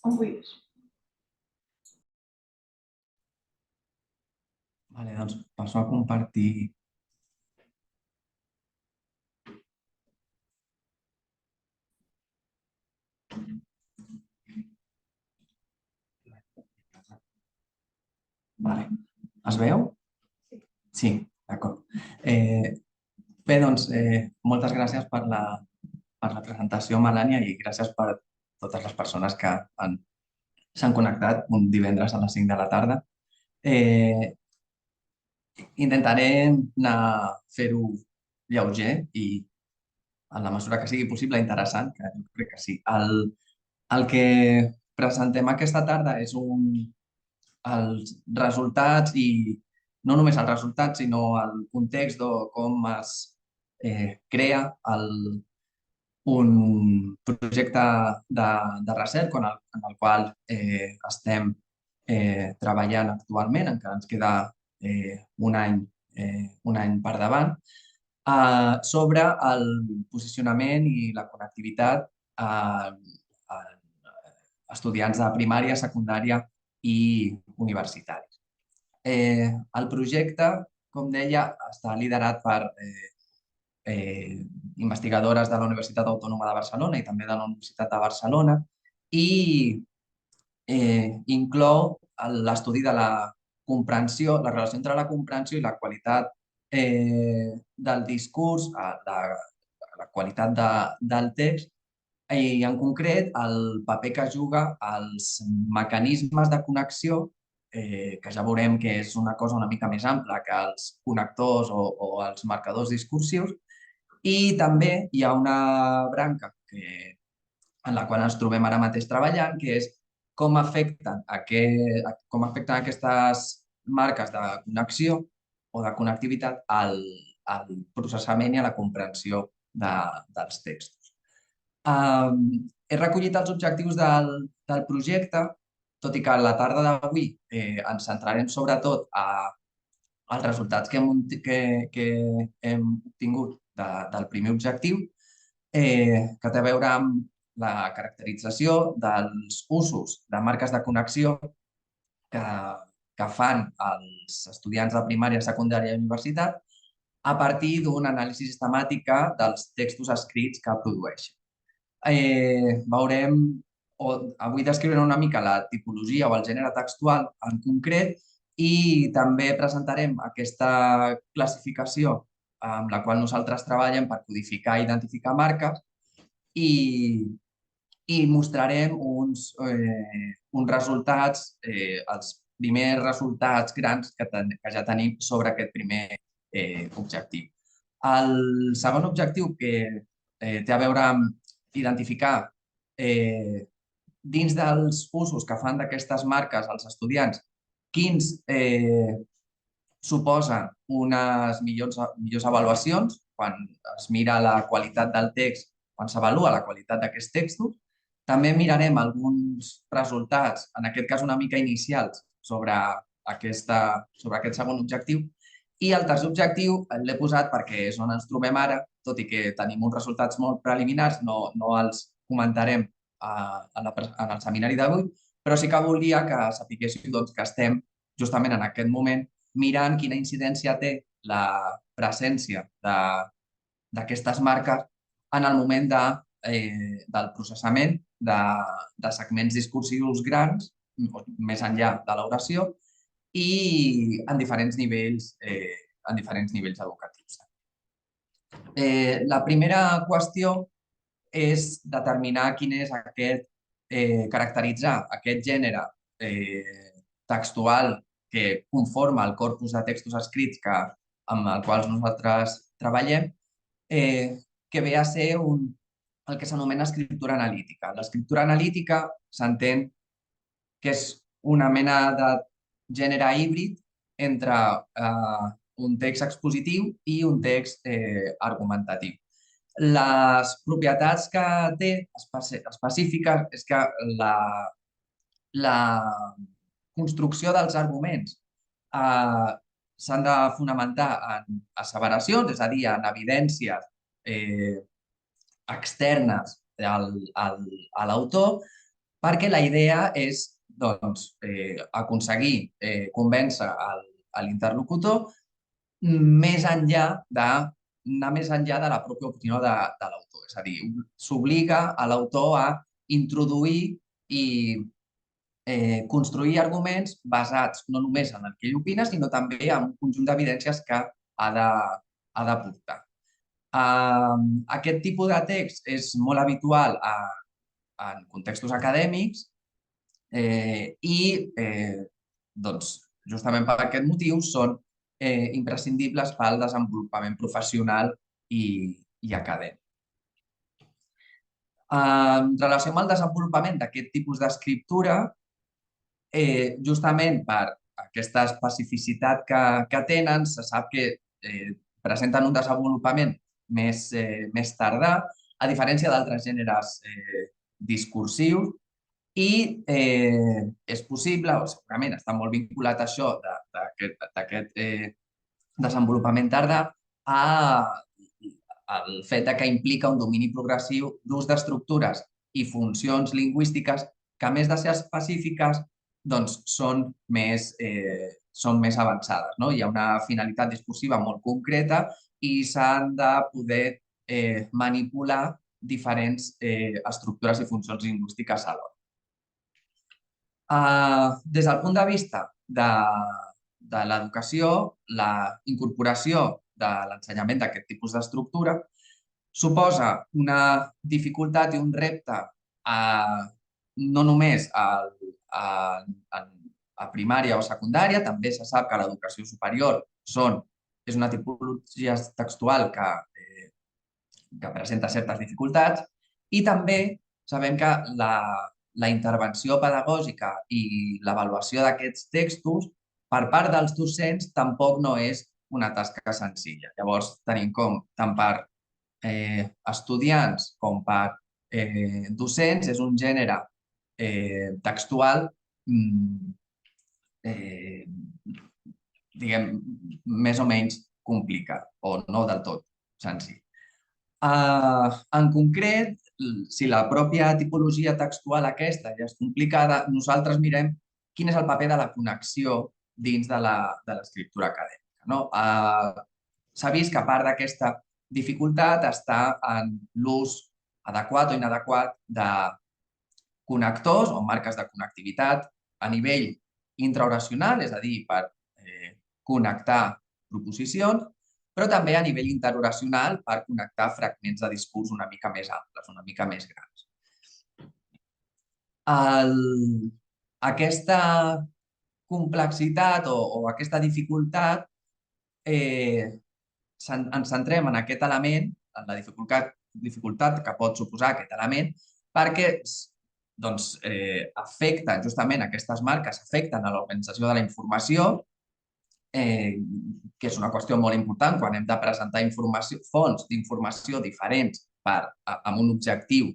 On vulguis. Vale, doncs passo a compartir. Vale. Es veu? Sí, d'acord. Bé, doncs, moltes gràcies per la presentació, Melania, i gràcies per totes les persones que s'han connectat un divendres a les 5 de la tarda. Intentaré anar fer-ho lleuger i, en la mesura que sigui possible, interessant, que jo crec que sí. El que presentem aquesta tarda és els resultats i no només els resultats, sinó el context de com es crea un projecte de recerca en el qual estem treballant actualment, encara ens queda un any per davant, sobre el posicionament i la connectivitat a estudiants de primària, secundària i universitaris. El projecte, com deia, està liderat per investigadores de la Universitat Autònoma de Barcelona i també de la Universitat de Barcelona i inclou l'estudi de la comprensió, la relació entre la comprensió i la qualitat del discurs, la qualitat del text i, en concret, el paper que juga els mecanismes de connexió, que ja veurem que és una cosa una mica més ampla que els connectors o els marcadors discursius, i també hi ha una branca en la qual ens trobem ara mateix treballant, que és com afecten aquestes marques de connexió o de connectivitat al processament i a la comprensió dels textos. He recollit els objectius del projecte, tot i que a la tarda d'avui ens centrarem sobretot als resultats que hem obtingut del primer objectiu, que té a veure amb la caracterització dels usos de marques de connexió que fan els estudiants de primària, secundària i universitat a partir d'una anàlisi sistemàtica dels textos escrits que produeixen. Veurem, o avui descriurem una mica la tipologia o el gènere textual en concret i també presentarem aquesta classificació amb la qual nosaltres treballem per codificar i identificar marques i mostrarem uns resultats, els primers resultats grans que ja tenim sobre aquest primer objectiu. El segon objectiu, que té a veure amb identificar dins dels usos que fan d'aquestes marques els estudiants, quins suposen unes millors avaluacions quan es mira la qualitat del text, quan s'avalua la qualitat d'aquests textos. També mirarem alguns resultats, en aquest cas una mica inicials, sobre aquest segon objectiu. I el tercer objectiu l'he posat perquè és on ens trobem ara, tot i que tenim uns resultats molt preliminars, no els comentarem en el seminari d'avui, però sí que volia que sapiguéssiu que estem justament en aquest moment mirant quina incidència té la presència d'aquestes marques en el moment del processament de segments discursius grans, més enllà de l'oració, i en diferents nivells educatius. La primera qüestió és determinar quin és caracteritzar aquest gènere textual que conforma el corpus de textos escrits amb els quals nosaltres treballem, que ve a ser el que s'anomena escriptura analítica. L'escriptura analítica s'entén que és una mena de gènere híbrid entre un text expositiu i un text argumentatiu. Les propietats que té específiques és que la construcció dels arguments s'han de fonamentar en asseveracions, és a dir, en evidències externes a l'autor, perquè la idea és doncs, aconseguir convèncer l'interlocutor més enllà anar més enllà de la pròpia opinió de l'autor. És a dir, s'obliga a l'autor a introduir i construir arguments basats no només en el que ell opina, sinó també en un conjunt d'evidències que ha de portar. Aquest tipus de text és molt habitual en contextos acadèmics i doncs, justament per aquest motiu són imprescindibles pel desenvolupament professional i acadèmic. En relació amb el desenvolupament d'aquest tipus d'escriptura, justament per aquesta especificitat que tenen, se sap que presenten un desenvolupament més tardà, a diferència d'altres gèneres discursius, i és possible, o segurament està molt vinculat això d'aquest desenvolupament tardà al fet que implica un domini progressiu d'ús d'estructures i funcions lingüístiques que, a més de ser específiques, doncs són més avançades. No? Hi ha una finalitat discursiva molt concreta i s'han de poder manipular diferents estructures i funcions lingüístiques alhora. Des del punt de vista de l'educació, la incorporació de l'ensenyament d'aquest tipus d'estructura suposa una dificultat i un repte no només a primària o secundària, també se sap que l'educació superior és una tipologia textual que presenta certes dificultats i també sabem que la intervenció pedagògica i l'avaluació d'aquests textos per part dels docents tampoc no és una tasca senzilla. Llavors, tenim com tant per estudiants com per docents, és un gènere textual diguem, més o menys complicat o no del tot senzill. En concret, si la pròpia tipologia textual aquesta ja és complicada, nosaltres mirem quin és el paper de la connexió dins de l'escriptura acadèmica. S'ha vist que a part d'aquesta dificultat està en l'ús adequat o inadequat de connectors o marques de connectivitat a nivell intraoracional, és a dir, per connectar proposicions, però també a nivell interoracional per connectar fragments de discurs una mica més amples, una mica més grans. Aquesta complexitat o aquesta dificultat ens centrem en aquest element, en la dificultat que pot suposar aquest element, perquè afecten, justament aquestes marques afecten a l'organització de la informació, que és una qüestió molt important quan hem de presentar fonts d'informació diferents amb un objectiu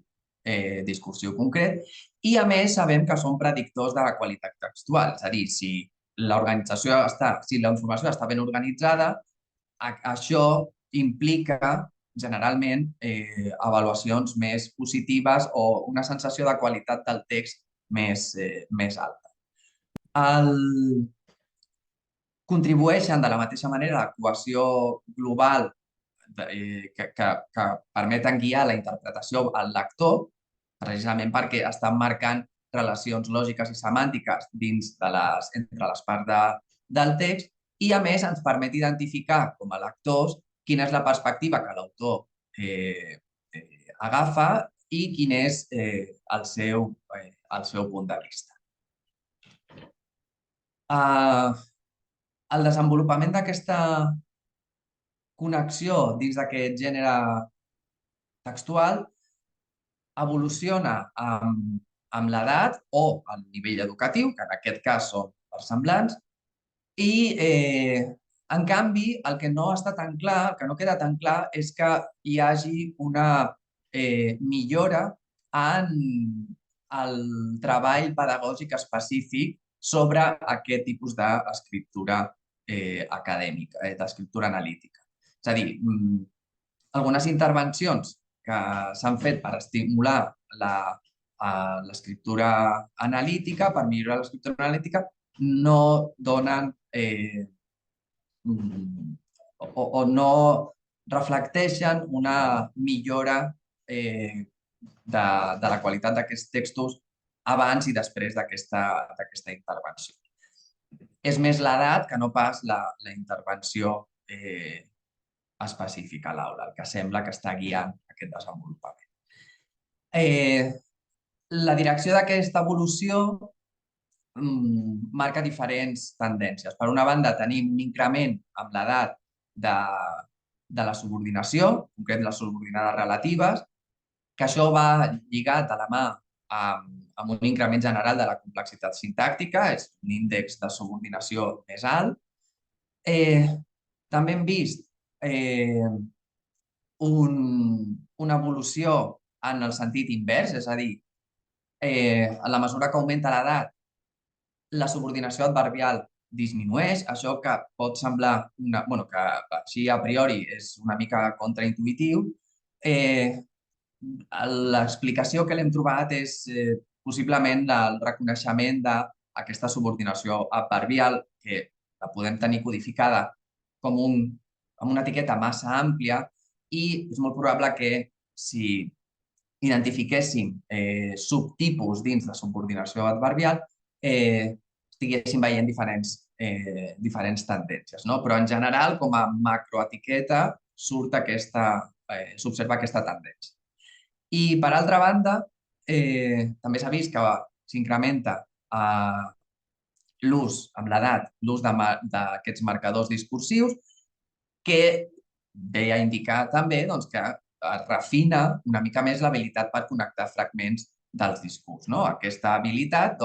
discursiu concret, i a més sabem que són predictors de la qualitat textual, és a dir, si la informació està ben organitzada, això implica generalment avaluacions més positives o una sensació de qualitat del text més alta. Contribueixen de la mateixa manera a la cohesió global que permeten guiar la interpretació al lector, precisament perquè estan marcant relacions lògiques i semàntiques entre les parts del text i, a més, ens permet identificar com a lectors quina és la perspectiva que l'autor agafa i quin és el seu punt de vista. El desenvolupament d'aquesta connexió dins d'aquest gènere textual evoluciona amb l'edat o el nivell educatiu, que en aquest cas són versemblants, i en canvi el que no està tan clar, el que no queda tan clar és que hi hagi una millora en el treball pedagògic específic sobre aquest tipus d'escriptura acadèmica, d'escriptura analítica. És a dir, algunes intervencions que s'han fet per estimular l'escriptura analítica, per millorar l'escriptura analítica, no donen o no reflecteixen una millora de la qualitat d'aquests textos abans i després d'aquesta intervenció. És més l'edat que no pas la intervenció específica a l'aula, el que sembla que està guiant aquest desenvolupament. La direcció d'aquesta evolució marca diferents tendències. Per una banda, tenim un increment amb l'edat de la subordinació, en concret les subordinades relatives, que això va lligat a la mà amb un increment general de la complexitat sintàctica, és un índex de subordinació més alt. També hem vist una evolució en el sentit invers, és a dir, a la mesura que augmenta l'edat, la subordinació adverbial disminueix, això que pot semblar, que així a priori és una mica contraintuïtiu. L'explicació que l'hem trobat és possiblement el reconeixement d'aquesta subordinació adverbial, que la podem tenir codificada com amb una etiqueta massa àmplia, i és molt probable que si identifiquéssim subtipus dins de subordinació adverbial, estiguéssim veient diferents tendències. Però en general, com a macroetiqueta, s'observa aquesta tendència. I per altra banda, també s'ha vist que s'incrementa l'ús, amb l'edat, l'ús d'aquests marcadors discursius, que ve a indicar també que es refina una mica més l'habilitat per connectar fragments dels discurs. Aquesta habilitat,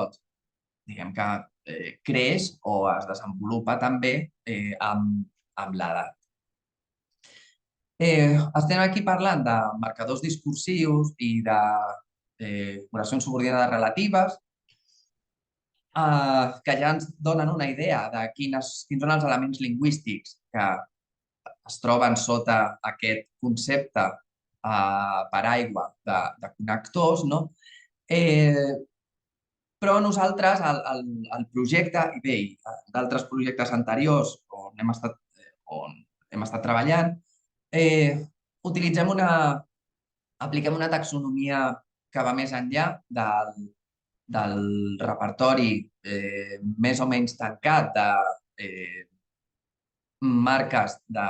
diguem que creix o es desenvolupa també amb l'edat. Estem aquí parlant de marcadors discursius i d'oracions subordinades relatives, que ja ens donen una idea de quins són els elements lingüístics que es troben sota aquest concepte paraigua de connectors, però nosaltres, el projecte, i bé, d'altres projectes anteriors on hem estat treballant, apliquem una taxonomia que va més enllà del repertori més o menys tancat de marques de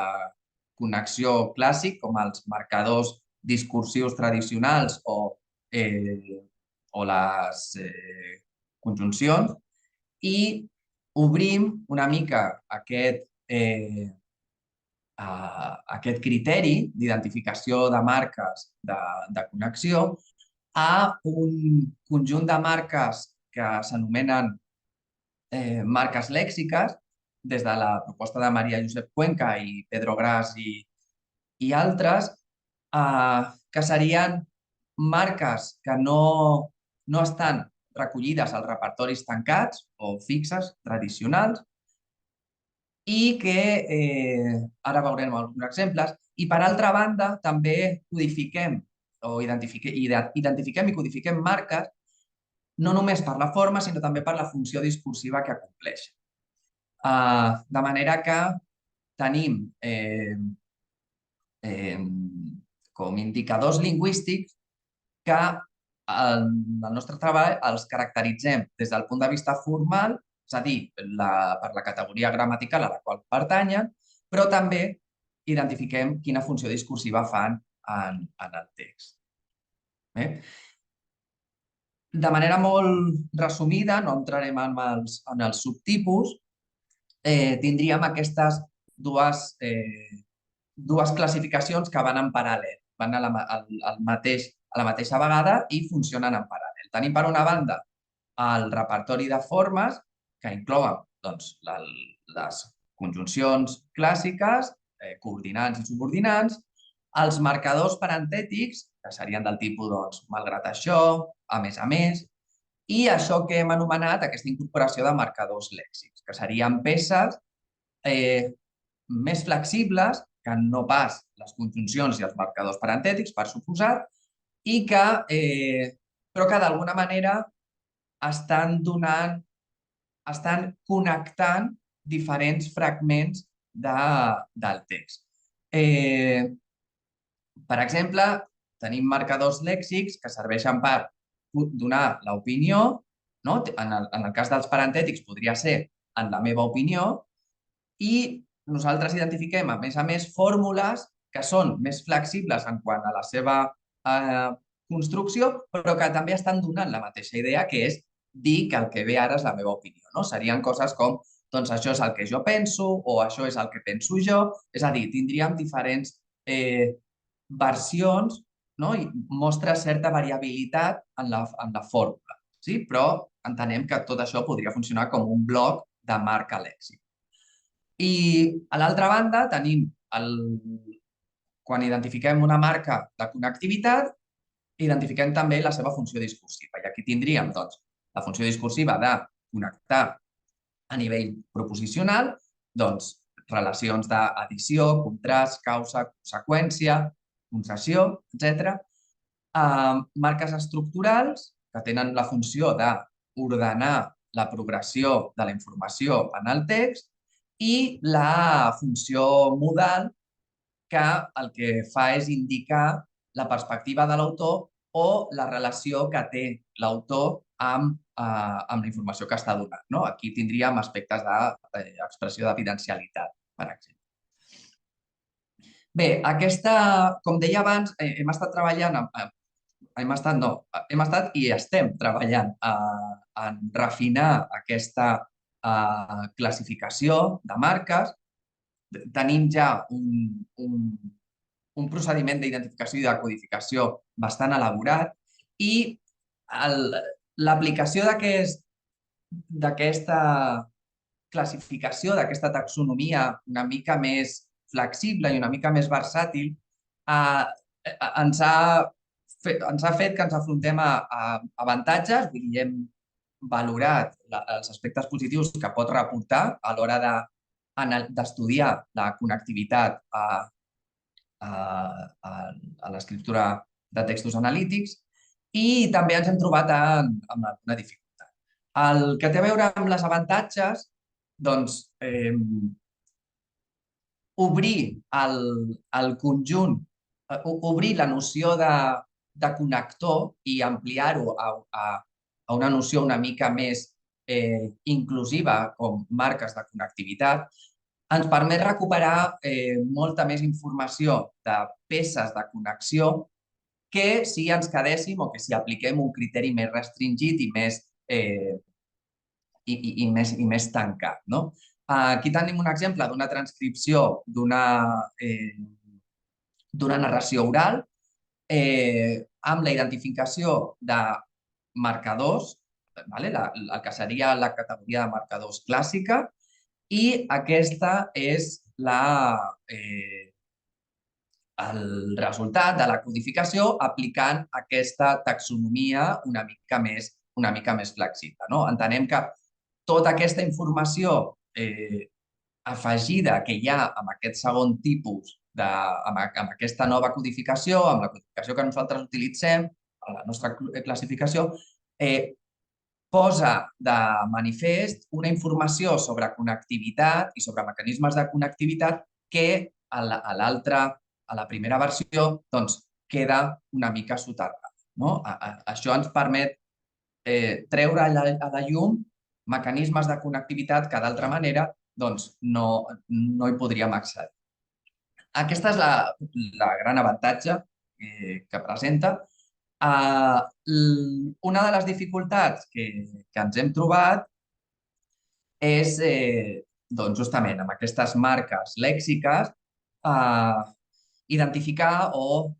connexió clàssic, com els marcadors discursius tradicionals o les conjuncions, i obrim una mica aquest criteri d'identificació de marques de connexió a un conjunt de marques que s'anomenen marques lèxiques, des de la proposta de Maria Josep Cuenca i Pedro Gras i altres, que serien marques que no estan recollides als repertoris tancats o fixes tradicionals i que ara veurem alguns exemples. I per altra banda, també codifiquem i codifiquem marques no només per la forma, sinó també per la funció discursiva que acompleixen. De manera que tenim com indicadors lingüístics que en el nostre treball els caracteritzem des del punt de vista formal, és a dir, per la categoria gramatical a la qual pertanyen, però també identifiquem quina funció discursiva fan en el text. De manera molt resumida, no entrarem en els subtipus, tindríem aquestes dues classificacions que van en paral·lel, van a la mateixa vegada i funcionen en paral·lel. Tenim, per una banda, el repertori de formes, que inclouen les conjuncions clàssiques, coordinants i subordinants, els marcadors parentètics, que serien del tipus malgrat això, a més, i això que hem anomenat aquesta incorporació de marcadors lèxics, que serien peces més flexibles que no pas les conjuncions i els marcadors parentètics, per suposat, però que d'alguna manera estan connectant diferents fragments del text. Per exemple, tenim marcadors lèxics que serveixen per donar l'opinió, no? En el cas dels parentètics podria ser en la meva opinió, i nosaltres identifiquem, a més, fórmules que són més flexibles en quant a la seva construcció, però que també estan donant la mateixa idea, que és dir que el que ve ara és la meva opinió. No? Serien coses com, doncs això és el que jo penso, o això és el que penso jo, és a dir, tindríem diferents versions, no? I mostra certa variabilitat en la fórmula, sí? Però entenem que tot això podria funcionar com un bloc de marca lèxic. I a l'altra banda tenim quan identifiquem una marca de connectivitat, identifiquem també la seva funció discursiva. I aquí tindríem doncs, la funció discursiva de connectar a nivell proposicional, doncs, relacions d'addició, contrast, causa, conseqüència, concessió, etc. Marques estructurals que tenen la funció d'ordenar la progressió de la informació en el text, i la funció modal, que el que fa és indicar la perspectiva de l'autor o la relació que té l'autor amb la informació que està donant. No? Aquí tindríem aspectes d'expressió d'evidencialitat, per exemple. Bé, com deia abans, hem estat treballant hem estat i estem treballant en refinar aquesta classificació de marques. Tenim ja un procediment d'identificació i de codificació bastant elaborat, i l'aplicació d'aquesta classificació, d'aquesta taxonomia una mica més flexible i una mica més versàtil, ens ha fet que ens afrontem a avantatges. Vull dir, hem valorat els aspectes positius que pot reportar a l'hora d'estudiar la connectivitat a l'escriptura de textos analítics, i també ens hem trobat amb alguna dificultat. El que té a veure amb les avantatges, doncs, obrir el conjunt, obrir la noció de connector i ampliar-ho a una noció una mica més inclusiva, com marques de connectivitat, ens permet recuperar molta més informació de peces de connexió que si ens quedéssim o que si apliquem un criteri més restringit i més tancat. No? Aquí tenim un exemple d'una transcripció d'una narració oral amb la identificació de marcadors, el que seria la categoria de marcadors clàssica, i aquesta és el resultat de la codificació aplicant aquesta taxonomia una mica més flexible. No? Entenem que tota aquesta informació afegida que hi ha amb aquest segon tipus, amb aquesta nova codificació, amb la codificació que nosaltres utilitzem, la nostra classificació, posa de manifest una informació sobre connectivitat i sobre mecanismes de connectivitat que a la primera versió doncs, queda una mica soterrada. No? Això ens permet treure a la llum mecanismes de connectivitat que d'altra manera doncs, no hi podríem accedir. Aquesta és la gran avantatge que presenta. Una de les dificultats que ens hem trobat és doncs justament amb aquestes marques lèxiques identificar o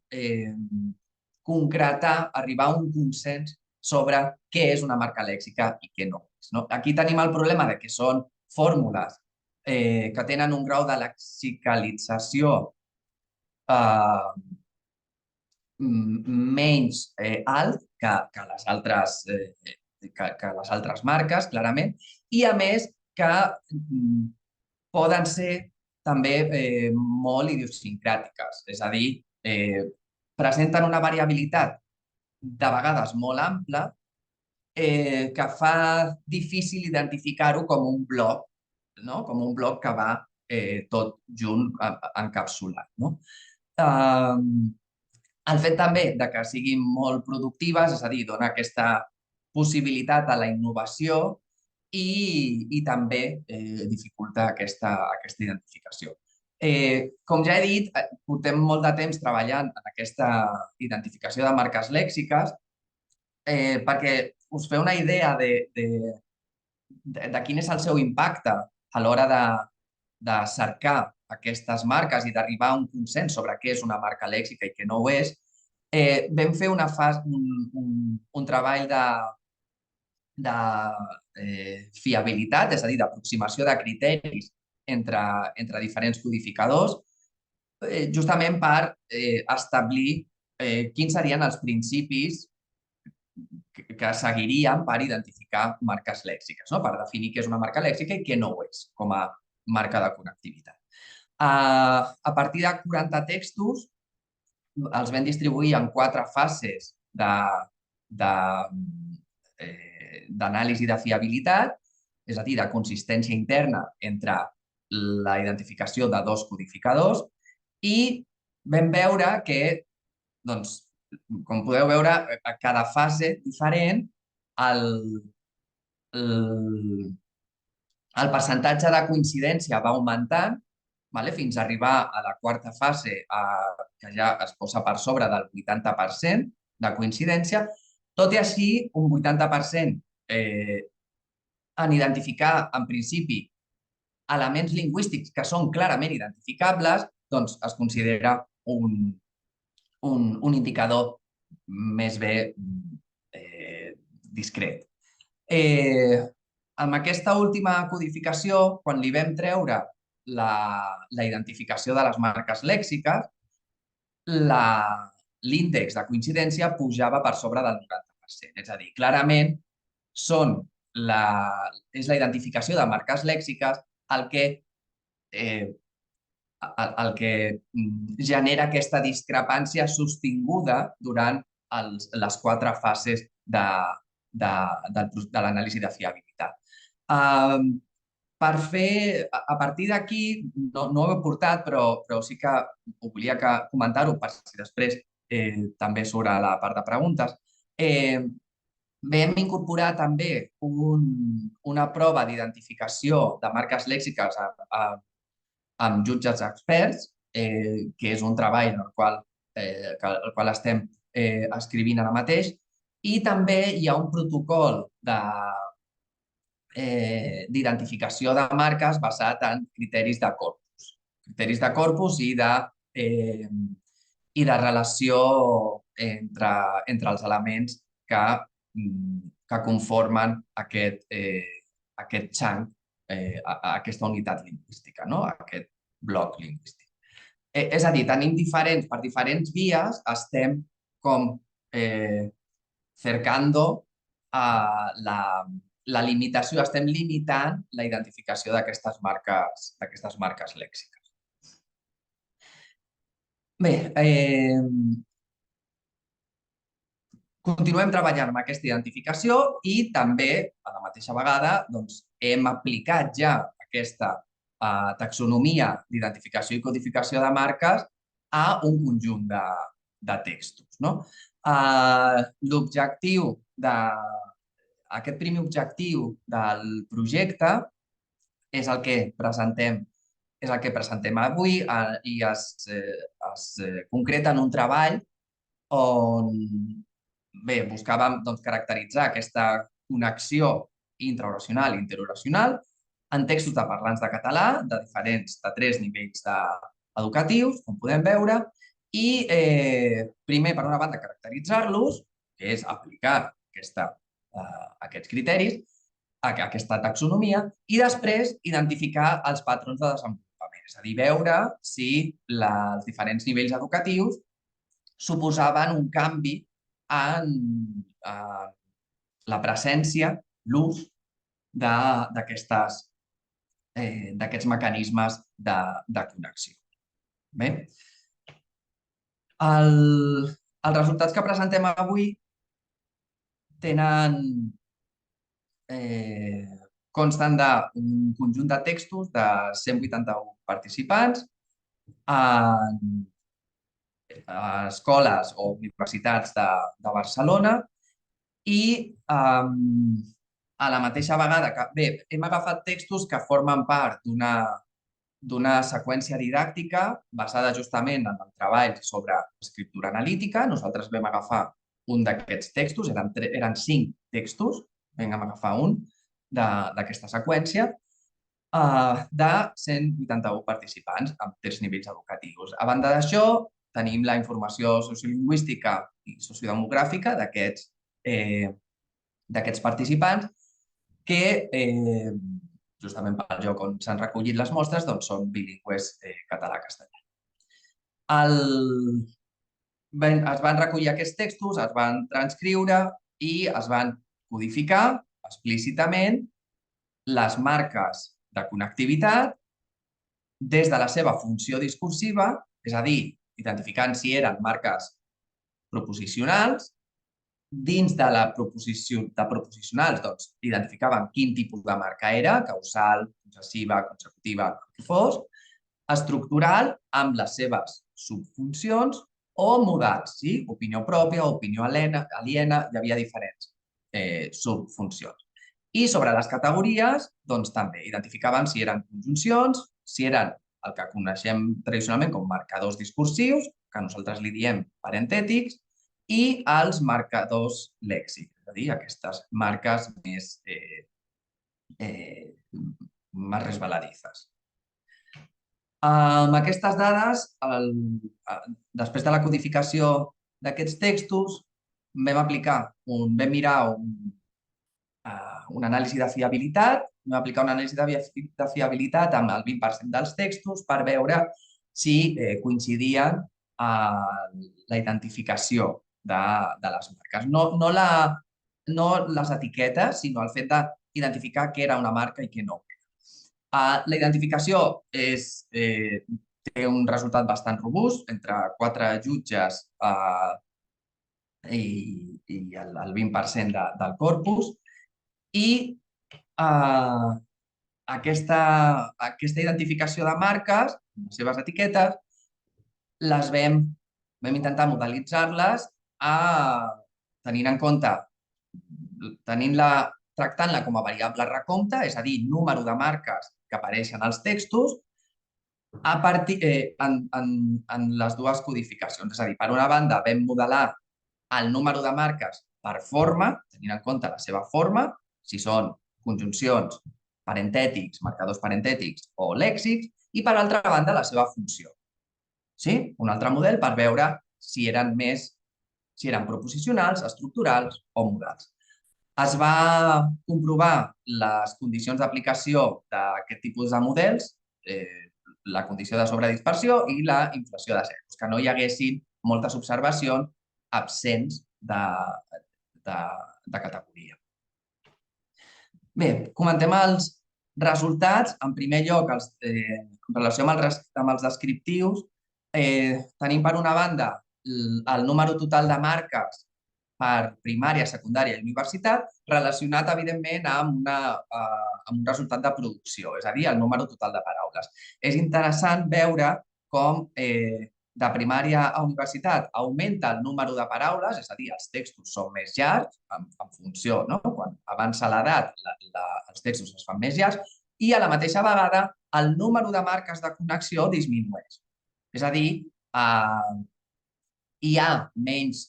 concretar, arribar a un consens sobre què és una marca lèxica i què no és. No? Aquí tenim el problema de que són fórmules que tenen un grau de lexicalització menys alt que les altres marques, clarament, i a més que poden ser també molt idiosincràtiques, és a dir, presenten una variabilitat de vegades molt ample, que fa difícil identificar-ho com un bloc, no? Com un bloc que va tot junt encapsulat. No? El fet també de que siguin molt productives, és a dir, dona aquesta possibilitat a la innovació i també dificulta aquesta identificació. Com ja he dit, portem molt de temps treballant en aquesta identificació de marques lèxiques perquè us feu una idea de quin és el seu impacte a l'hora de cercar aquestes marques i d'arribar a un consens sobre què és una marca lèxica i què no ho és, vam fer un treball de fiabilitat, és a dir, d'aproximació de criteris entre diferents codificadors, justament per establir quins serien els principis que seguiríem per identificar marques lèxiques, no? Per definir què és una marca lèxica i què no ho és com a marca de connectivitat. A partir de 40 textos els vam distribuir en 4 fases d'anàlisi de fiabilitat, és a dir, de consistència interna entre la identificació de 2 codificadors i vam veure que, doncs, com podeu veure, a cada fase diferent el percentatge de coincidència va augmentant fins a arribar a la 4ª fase que ja es posa per sobre del 80% de coincidència. Tot i així, un 80% en identificar, en principi, elements lingüístics que són clarament identificables, doncs es considera un indicador més bé discret. Amb aquesta última codificació, quan li vam treure la identificació de les marques lèxiques, l'índex de coincidència pujava per sobre del 90%. És a dir, clarament és la identificació de marques lèxiques el que genera aquesta discrepància sostinguda durant les 4 fases de l'anàlisi de fiabilitat. Per fer, a partir d'aquí, no ho he portat, però sí que ho volia comentar-ho per si després també surt a la part de preguntes. Vam incorporar també una prova d'identificació de marques lèxiques amb jutges experts, que és un treball en el qual estem escrivint ara mateix, i també hi ha un protocol d'identificació de marques basat en criteris de corpus i de relació entre els elements que conformen aquest xanc, aquesta unitat lingüística, no? Aquest bloc lingüístic. És a dir, tenim per diferents vies, estem com cercando la limitació, estem limitant la identificació d'aquestes marques lèxiques. Bé, continuem treballant amb aquesta identificació i també, a la mateixa vegada, hem aplicat ja aquesta taxonomia d'identificació i codificació de marques a un conjunt de textos. L'objectiu aquest primer objectiu del projecte és el que presentem avui i es concreta en un treball on buscàvem caracteritzar aquesta connexió intraoracional i interoracional en textos de parlants de català de 3 nivells educatius, com podem veure, i primer, per una banda, caracteritzar-los, que és aplicar aquests criteris, aquesta taxonomia, i després identificar els patrons de desenvolupament, és a dir, veure si els diferents nivells educatius suposaven un canvi en la presència, l'ús d'aquests mecanismes de connexió. Bé, els resultats que presentem avui consten d'un conjunt de textos de 181 participants a escoles o universitats de Barcelona i a la mateixa vegada que... Bé, hem agafat textos que formen part d'una seqüència didàctica basada justament en el treball sobre escriptura analítica. Nosaltres vam agafar un d'aquests textos, eren 5 textos, vam agafar un d'aquesta seqüència, de 181 participants amb 3 nivells educatius. A banda d'això, tenim la informació sociolingüística i sociodemogràfica d'aquests participants que, justament pel lloc on s'han recollit les mostres, doncs són bilingües català-castellà. Es van recollir aquests textos, es van transcriure i es van codificar explícitament les marques de connectivitat des de la seva funció discursiva, és a dir, identificant si eren marques proposicionals. Dins de proposicionals, doncs, identificàvem quin tipus de marca era, causal, concessiva, consecutiva, el que fos, estructural, amb les seves subfuncions, o modals, sí? Opinió pròpia, opinió aliena, hi havia diferents subfuncions. I sobre les categories, doncs també identificàvem si eren conjuncions, si eren el que coneixem tradicionalment com marcadors discursius, que nosaltres li diem parentètics, i els marcadors lèxics, és a dir, aquestes marques més resbaladizes. Amb aquestes dades, després de la codificació d'aquests textos, vam mirar una anàlisi de fiabilitat, vam aplicar una anàlisi de fiabilitat amb el 20% dels textos per veure si coincidien la identificació de les marques. No les etiquetes, sinó el fet d'identificar què era una marca i què no. La identificació té un resultat bastant robust, entre 4 jutges i el 20% del corpus, i aquesta identificació de marques, les seves etiquetes, les vam intentar modelitzar-les tenint en compte, tractant-la com a variable recompte, és a dir, número de marques que apareixen als textos, en les dues codificacions. És a dir, per una banda, vam modelar el número de marques per forma, tenint en compte la seva forma, si són conjuncions, parentètics, marcadors parentètics o lèxics, i per altra banda, la seva funció. Sí? Un altre model per veure si eren proposicionals, estructurals o modals. Es va comprovar les condicions d'aplicació d'aquest tipus de models, la condició de sobredispersió i la inflació de zers, que no hi haguessin moltes observacions absents de categoria. Bé, comentem els resultats. En primer lloc, en relació amb els descriptius, tenim per una banda el número total de marques per primària, secundària i universitat, relacionat, evidentment, amb un resultat de producció, és a dir, el número total de paraules. És interessant veure com de primària a universitat augmenta el número de paraules, és a dir, els textos són més llargs, en funció, no? Quan avança l'edat, els textos es fan més llargs, i a la mateixa vegada el número de marques de connexió disminueix. És a dir, hi ha menys...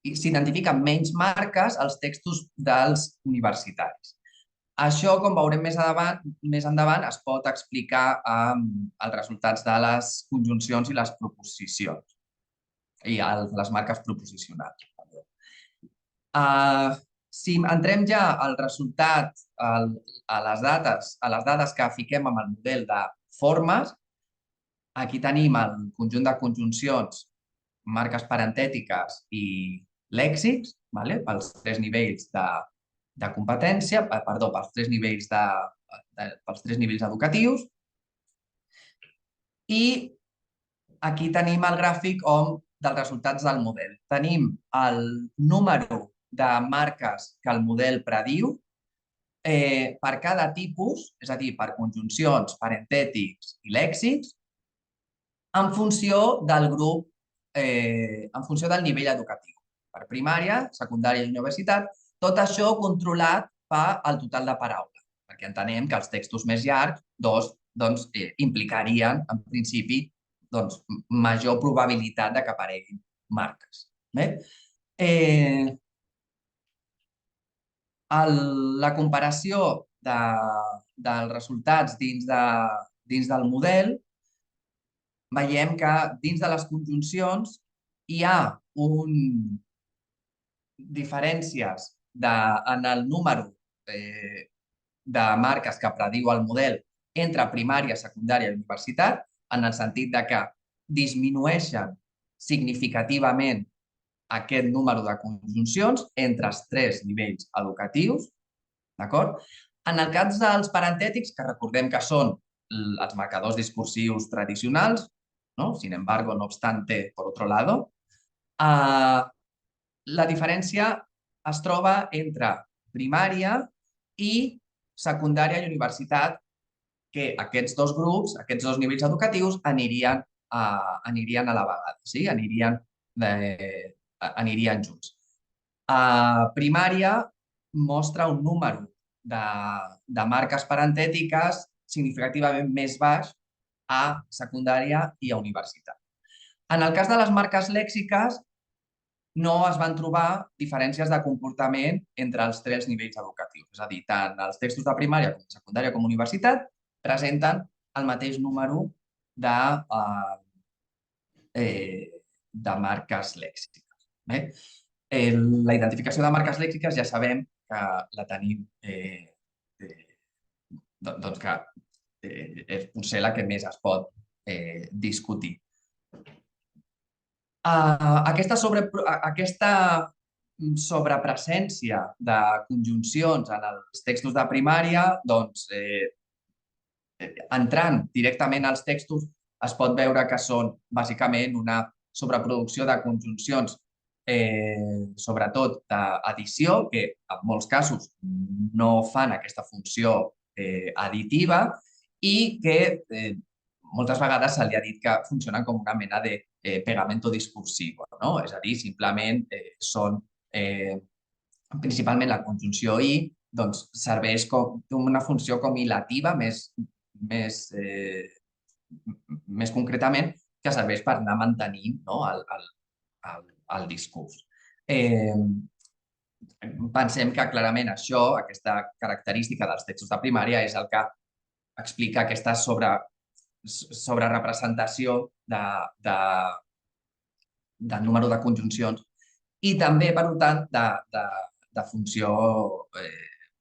s'identifiquen menys marques als textos dels universitaris. Això, com veurem més endavant, es pot explicar amb els resultats de les conjuncions i les proposicions i les marques proposicionals. Si entrem ja al resultat, a les dades que fiquem amb el model de formes, aquí tenim el conjunt de conjuncions, marques parentètiques i lèxics, pels 3 nivells de competència, perdó, pels 3 nivells educatius. I aquí tenim el gràfic dels resultats del model. Tenim el número de marques que el model prediu per cada tipus, és a dir, per conjuncions, parentètics i lèxics, en funció del grup, en funció del nivell educatiu. Per primària, secundària i universitat, tot això controlat pel total de paraules, perquè entenem que els textos més llargs implicarien, en principi, major probabilitat que apareguin marques. La comparació dels resultats dins del model, veiem que dins de les conjuncions hi ha diferències en el número de marques que prediu el model entre primària, secundària i universitat, en el sentit que disminueixen significativament aquest número de conjuncions entre els tres nivells educatius, d'acord? En el cas dels parentètics, que recordem que són els marcadors discursius tradicionals, ¿no? Sin embargo, no obstante, por otro lado, la diferència es troba entre primària i secundària i universitat, que aquests dos grups, aquests dos nivells educatius anirien a la vegada, sí? Anirien junts. Primària mostra un número de marques parentètiques significativament més baix a secundària i a universitat. En el cas de les marques lèxiques, no es van trobar diferències de comportament entre els tres nivells educatius. És a dir, tant els textos de primària com de secundària com universitat presenten el mateix número de marques lèxiques. La identificació de marques lèxiques ja sabem que la tenim, doncs que és potser la que més es pot discutir. Aquesta sobrepresència de conjuncions en els textos de primària, doncs, entrant directament als textos, es pot veure que són bàsicament una sobreproducció de conjuncions, sobretot d'addició, que en molts casos no fan aquesta funció additiva i que moltes vegades se li ha dit que funcionen com una mena de pegamento discursivo, no? És a dir, simplement són, principalment la conjunció i, doncs serveix com una funció com hilativa més concretament, que serveix per anar mantenint el discurs. Pensem que clarament això, aquesta característica dels textos de primària, és el que explica aquesta sobrerepresentació del número de conjuncions i també, per tant, de funció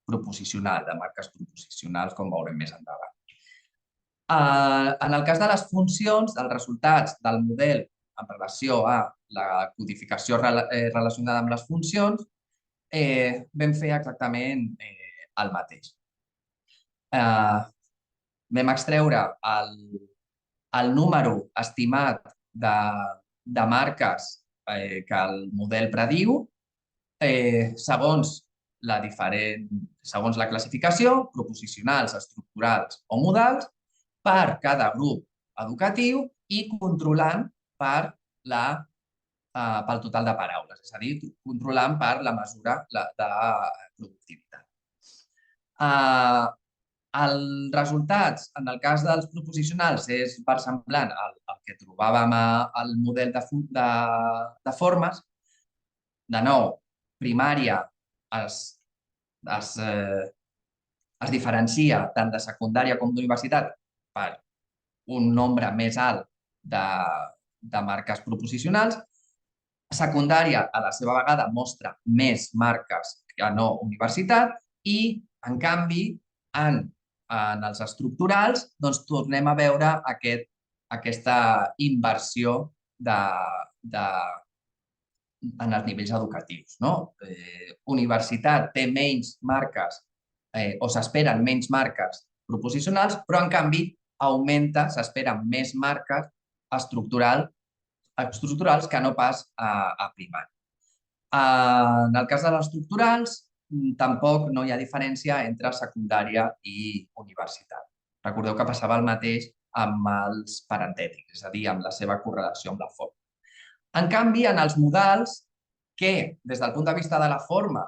proposicional, de marques proposicionals, com veurem més endavant. En el cas de les funcions, els resultats del model en relació a la codificació relacionada amb les funcions, vam fer exactament el mateix. Vam extreure el número estimat de marques que el model prediu segons la classificació, proposicionals, estructurals o modals, per cada grup educatiu i controlant pel total de paraules, és a dir, controlant per la mesura de productivitat. Els resultats, en el cas dels proposicionals, és versemblant al que trobàvem al model de formes. De nou, primària es diferencia tant de secundària com d'universitat per un nombre més alt de marques proposicionals. Secundària, a la seva vegada, mostra més marques que no universitat i, en canvi, en els estructurals, doncs tornem a veure aquesta inversió en els nivells educatius. Universitat té menys marques o s'esperen menys marques proposicionals, però en canvi s'esperen més marques estructurals que no pas a primària. En el cas de les estructurals, tampoc no hi ha diferència entre secundària i universitat. Recordeu que passava el mateix amb els parentètics, és a dir, amb la seva correlació amb la forma. En canvi, en els modals, que des del punt de vista de la forma,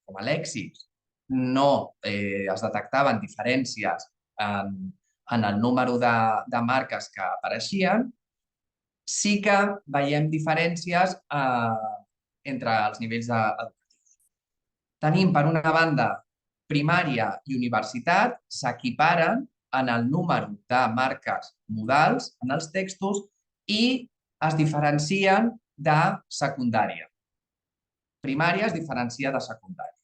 com a lèxics, no es detectaven diferències en el número de marques que apareixien, sí que veiem diferències entre els nivells educatius. Tenim, per una banda, primària i universitat s'equiparen en el número de marques modals en els textos i es diferencien de secundària. Primària es diferencia de secundària.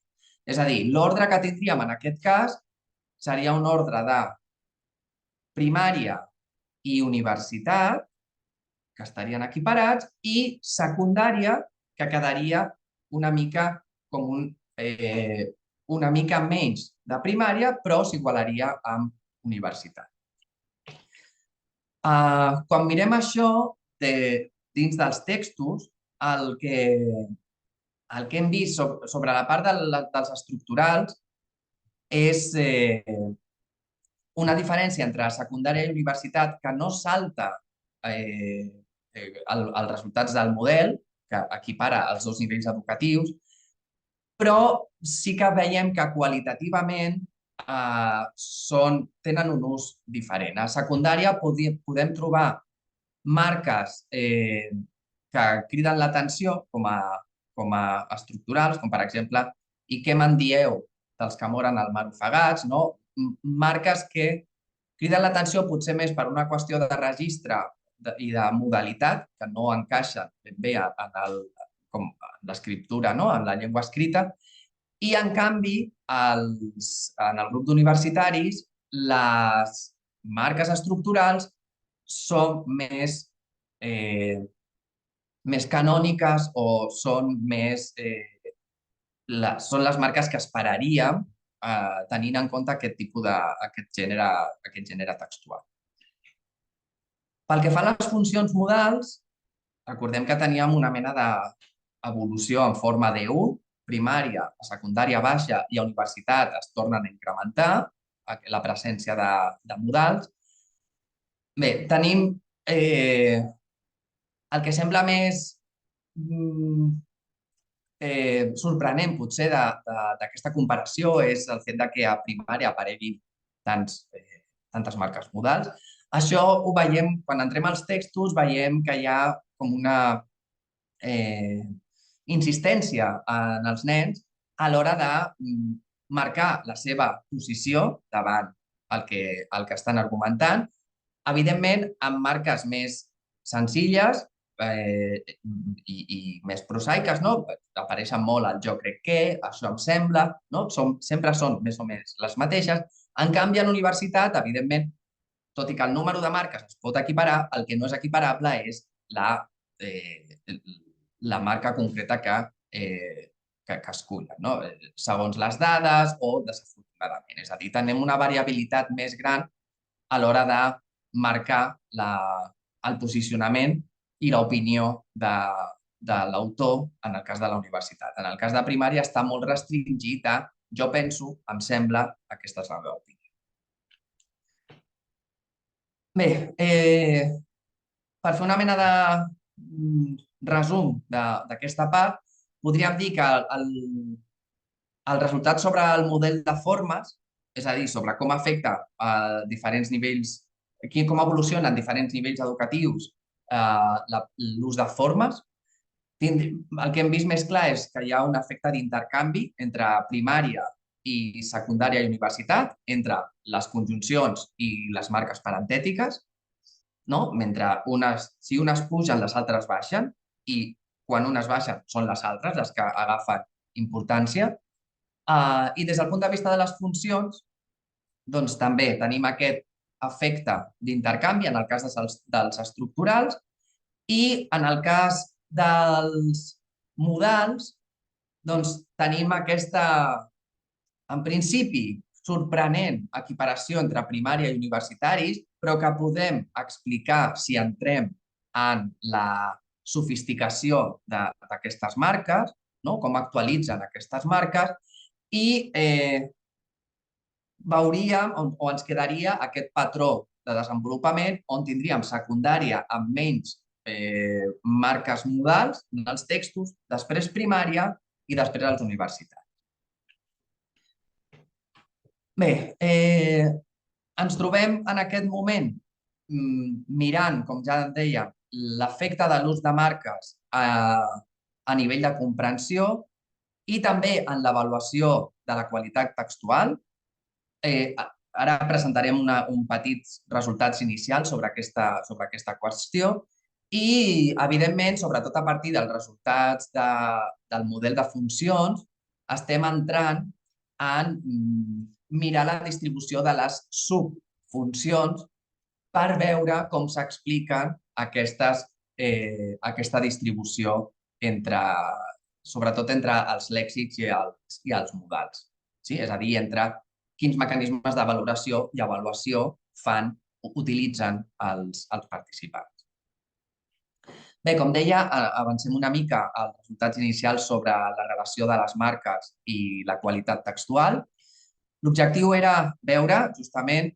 És a dir, l'ordre que tindríem en aquest cas seria un ordre de primària i universitat, que estarien equiparats, i secundària, que quedaria una mica com una mica menys de primària, però s'igualaria amb universitat. Quan mirem això dins dels textos, el que hem vist sobre la part dels estructurals és una diferència entre secundària i universitat que no salta els resultats del model, que equipara els dos nivells educatius, però sí que veiem que qualitativament tenen un ús diferent. A secundària podem trobar marques que criden l'atenció com a estructurals, com per exemple, i què me'n dieu dels que moren al mar ofegats, no? Marques que criden l'atenció potser més per una qüestió de registre i de modalitat, que no encaixen ben bé en l'escriptura, no? En la llengua escrita, i en canvi en el grup d'universitaris les marques estructurals són més canòniques o són són les marques que esperaríem tenint en compte aquest tipus aquest gènere textual. Pel que fa a les funcions modals, recordem que teníem una mena d'evolució en forma d'1, primària, a secundària baixa i a universitat es tornen a incrementar la presència de modals. Bé, tenim el que sembla més sorprenent potser d'aquesta comparació és el fet que a primària apareguin tantes marques modals. Això ho veiem, quan entrem als textos, veiem que hi ha com una insistència en els nens a l'hora de marcar la seva posició davant el que estan argumentant, evidentment amb marques més senzilles i més prosaiques, no? Apareixen molt el jo crec que, això em sembla, no? Sempre són més o menys les mateixes. En canvi, a la universitat, evidentment, tot i que el número de marques es pot equiparar, el que no és equiparable és la marca concreta que escullen, no? Segons les dades o desafortunadament. És a dir, tenim una variabilitat més gran a l'hora de marcar el posicionament i l'opinió de l'autor en el cas de la universitat. En el cas de primària està molt restringit a jo penso, em sembla, aquesta és la meva opinió. Bé, per fer una mena de resum d'aquesta part, podríem dir que el resultat sobre el model de formes, és a dir, sobre com afecta a diferents nivells, com evoluciona en diferents nivells educatius l'ús de formes, el que hem vist més clar és que hi ha un efecte d'intercanvi entre primària i secundària i universitat, entre les conjuncions i les marques parentètiques, no? Mentre si unes pugen, les altres baixen, i quan unes baixen són les altres les que agafen importància. I des del punt de vista de les funcions, doncs també tenim aquest efecte d'intercanvi en el cas dels estructurals i en el cas dels modals doncs tenim aquesta, en principi, sorprenent equiparació entre primària i universitaris, però que podem explicar si entrem en la sofisticació d'aquestes marques, no? Com actualitzen aquestes marques i veuríem o ens quedaria aquest patró de desenvolupament on tindríem secundària amb menys marques modals en els textos, després primària i després els universitaris. Bé, ens trobem en aquest moment mirant, com ja deia, l'efecte de l'ús de marques a nivell de comprensió i també en l'avaluació de la qualitat textual. Ara presentarem un petits resultats inicials sobre aquesta qüestió i, evidentment, sobretot a partir dels resultats del model de funcions, estem entrant en mirar la distribució de les subfuncions per veure com s'expliquen aquesta distribució sobretot entre els lèxics i els modals. Sí? És a dir, entre quins mecanismes de valoració i avaluació utilitzen els participants. Bé, com deia, avancem una mica als resultats inicials sobre la relació de les marques i la qualitat textual. L'objectiu era veure justament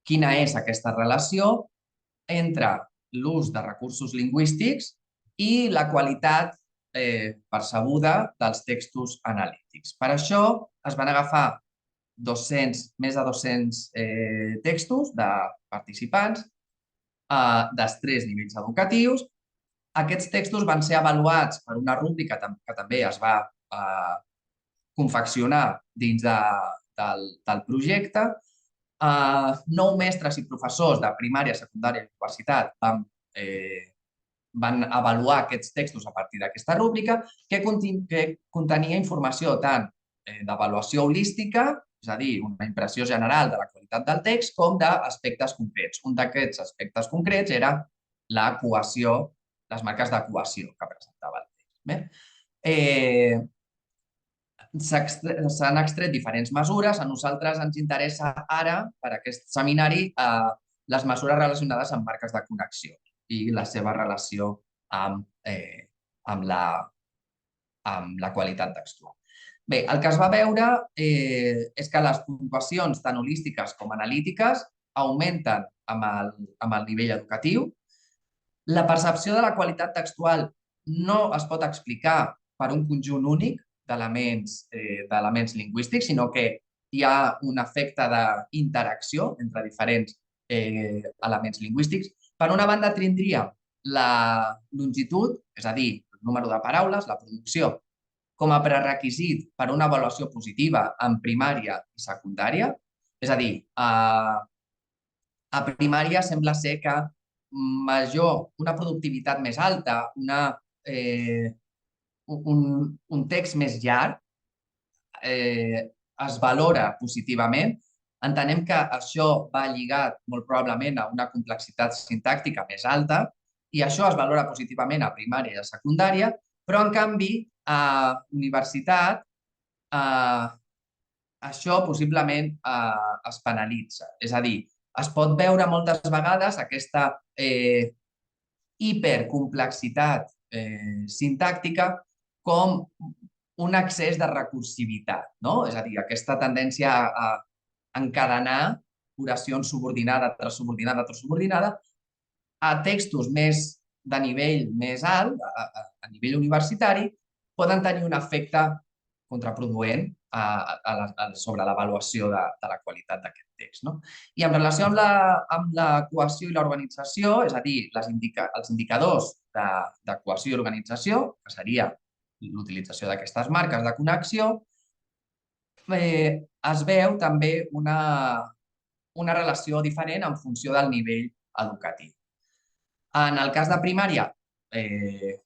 quina és aquesta relació entre l'ús de recursos lingüístics i la qualitat percebuda dels textos analítics. Per això es van agafar més de 200 textos de participants dels 3 nivells educatius. Aquests textos van ser avaluats per una rúbrica que també es va confeccionar dins del projecte. 9 mestres i professors de primària, secundària i universitat van avaluar aquests textos a partir d'aquesta rúbrica que contenia informació tant d'avaluació holística, és a dir, una impressió general de la qualitat del text, com d'aspectes concrets. Un d'aquests aspectes concrets era la cohesió, les marques de cohesió que presentava el text. S'han extret diferents mesures. A nosaltres ens interessa ara, per aquest seminari, les mesures relacionades amb marques de connexió i la seva relació amb la qualitat textual. Bé, el que es va veure és que les puntuacions tant holístiques com analítiques augmenten amb el nivell educatiu. La percepció de la qualitat textual no es pot explicar per un conjunt únic d'elements lingüístics, sinó que hi ha un efecte d'interacció entre diferents elements lingüístics. Per una banda, tindria la longitud, és a dir, el número de paraules, la producció, com a prerequisit per a una avaluació positiva en primària i secundària. És a dir, a primària sembla ser que una productivitat més alta, un text més llarg es valora positivament. Entenem que això va lligat molt probablement a una complexitat sintàctica més alta i això es valora positivament a primària i a secundària, però en canvi a universitat això possiblement es penalitza. És a dir, es pot veure moltes vegades aquesta hipercomplexitat sintàctica com un excés de recursivitat, no? És a dir, aquesta tendència a encadenar oracions subordinada tras subordinada tras subordinada a textos més de nivell més alt, a nivell universitari, poden tenir un efecte contraproduent sobre l'avaluació de la qualitat d'aquest text. I en relació amb la cohesió i l'organització, és a dir, els indicadors de cohesió i organització, que seria l'utilització d'aquestes marques de connexió, es veu també una relació diferent en funció del nivell educatiu. En el cas de primària,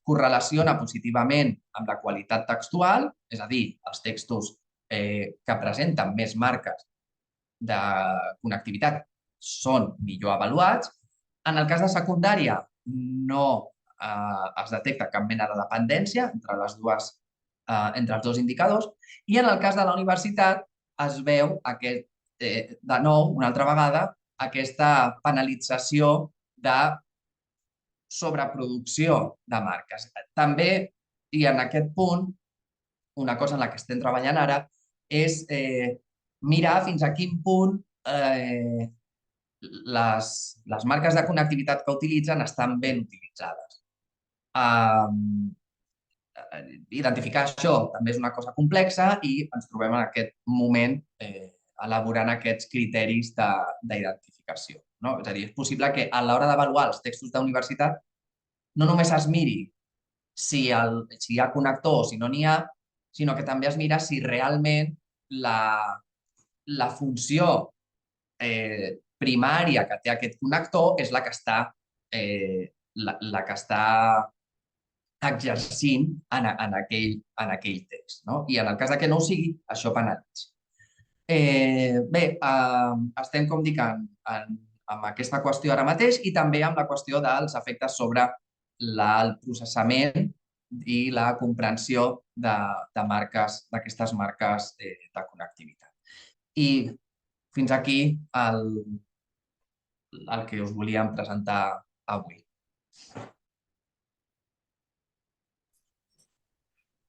correlaciona positivament amb la qualitat textual, és a dir, els textos que presenten més marques de connectivitat són millor avaluats. En el cas de secundària no es detecta cap mena de dependència entre els dos indicadors i en el cas de la universitat es veu de nou, una altra vegada, aquesta penalització de sobreproducció de marques. També I en aquest punt, una cosa en la que estem treballant ara és mirar fins a quin punt les marques de connectivitat que utilitzen estan ben utilitzades. Identificar això també és una cosa complexa i ens trobem en aquest moment elaborant aquests criteris d'identificació. No? És a dir, és possible que a l'hora d'avaluar els textos d'universitat no només es miri si hi ha connector o si no n'hi ha, sinó que també es mira si realment la funció primària que té aquest connector és la que està exercint en aquell text. No? I en el cas que no ho sigui, això penalitza. Estem, com dic, amb aquesta qüestió ara mateix i també amb la qüestió dels efectes sobre el processament i la comprensió d'aquestes marques de connectivitat. I fins aquí el que us volíem presentar avui.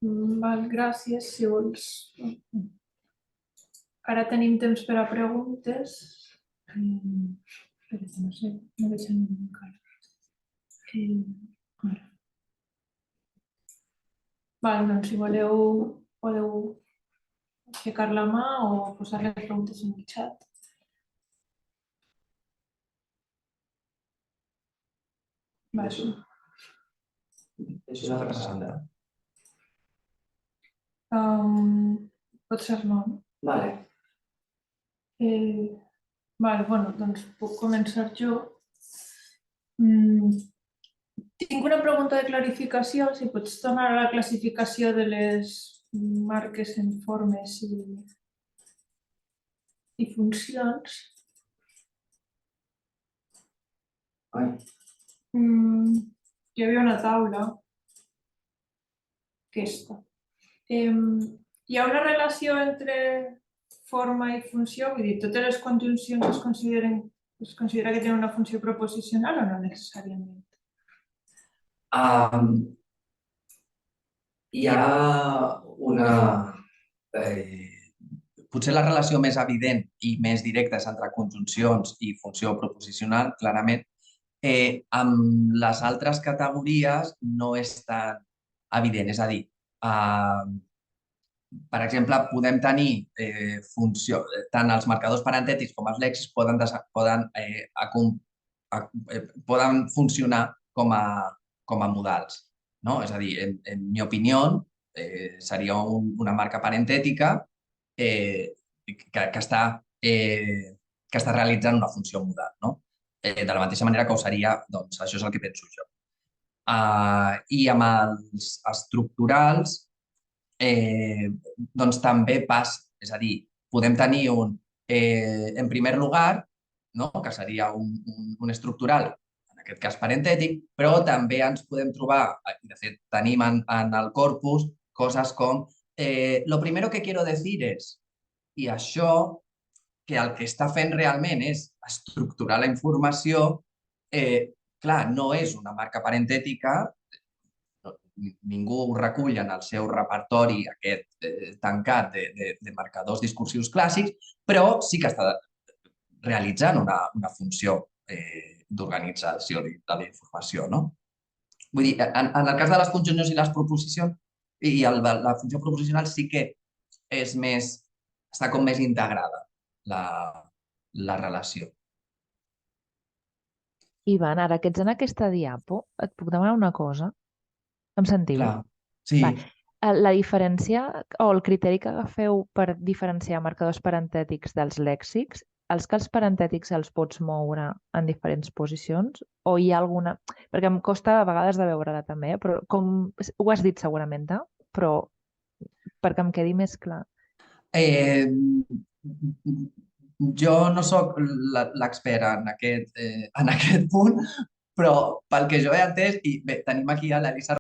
Val, gràcies. Si vols... Ara tenim temps per a preguntes. Espera, no sé, no veig ningú encara. Ara. Val, doncs si voleu, podeu aixecar la mà o posar les preguntes en el xat. Vale. És una altra Sandra. Pot ser no. Vale. Vale, bueno, doncs puc començar jo. Tinc una pregunta de clarificació, si pots tornar a la classificació de les marques en formes i funcions. Hi havia una taula, aquesta. Hi ha una relació entre forma i funció? Vull dir, totes les conjuncions es considera que tenen una funció proposicional o no necessàriament? Hi ha una... Potser la relació més evident i més directa és entre conjuncions i funció proposicional, clarament. Amb les altres categories no és tan evident. És a dir, per exemple, podem tenir funció, tant els marcadors parentètics com els lèxics poden funcionar com a modals. No? És a dir, en mi opinió, seria una marca parentètica que està realitzant una funció modal. No? De la mateixa manera que ho seria, doncs, això és el que penso jo. I amb els estructurals, doncs també passa. És a dir, podem tenir en primer lugar, que seria un estructural, en aquest cas parentètic, però també ens podem trobar, de fet tenim en el corpus, coses com lo primero que quiero decir es, i això que el que està fent realment és estructurar la informació, clar, no és una marca parentètica, ningú ho recull en el seu repertori aquest tancat de marcadors discursius clàssics, però sí que està realitzant una funció d'organització de la informació. No? Vull dir, en el cas de les conjuncions i les proposicions, i la funció proposicional sí que és més, està com més integrada la relació. Ivan, ara que ets en aquesta diapo, et puc demanar una cosa? Em sentiu? Clar, sí. La diferència o el criteri que agafeu per diferenciar marcadors parentètics dels lèxics, els que els parentètics els pots moure en diferents posicions o hi ha alguna... Perquè em costa a vegades de veure-la també, però com ho has dit segurament, però perquè em quedi més clar. Jo no sóc l'expert en aquest punt, però pel que jo he entès, i bé, tenim aquí a l'Elisa